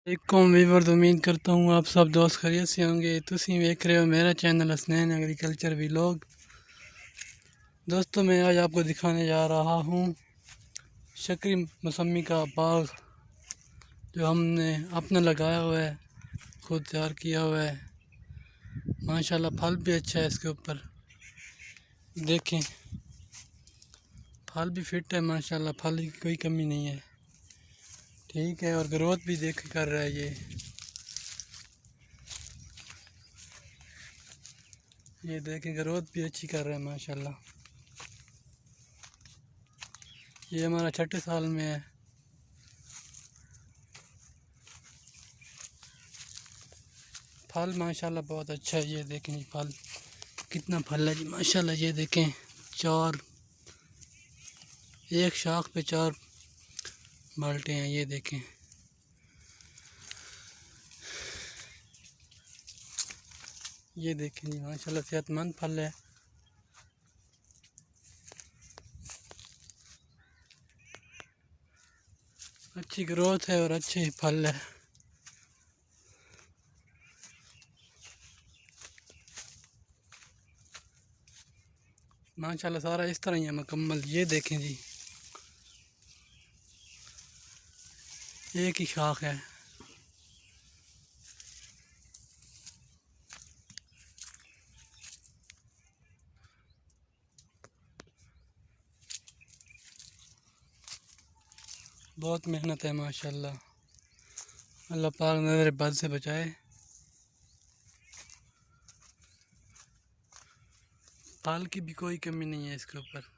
वालेकुम वीवर, उम्मीद करता हूँ आप सब दोस्त खैरियत से होंगे। तुसी देख रहे हो मेरा चैनल हसनैन एग्रीकल्चर व्लॉग। दोस्तों, मैं आज आपको दिखाने जा रहा हूँ शकरी मौसमी का बाग, जो हमने अपना लगाया हुआ है, खुद तैयार किया हुआ है। माशाल्लाह फल भी अच्छा है इसके ऊपर, देखें फल भी फिट है माशाल्लाह, फल की कोई कमी नहीं है, ठीक है। और ग्रोथ भी देख कर रहा है ये देखें, ग्रोथ भी अच्छी कर रहा है माशाल्लाह। ये हमारा छठे साल में है। फल माशाल्लाह बहुत अच्छा है। ये देखें जी, फल कितना फल है जी माशाल्लाह। ये देखें, चार, एक शाख पे 4 बाल्टे हैं। ये देखें, ये देखें जी माशाल्लाह, सेहतमंद फल है। अच्छी ग्रोथ है और अच्छे फल है माशाल्लाह। सारा इस तरह ही है मुकम्मल। ये देखें जी, एक ही शाख है। बहुत मेहनत है माशाल्लाह। अल्लाह पाक नज़र बद से बचाए। फल की भी कोई कमी नहीं है इसके ऊपर।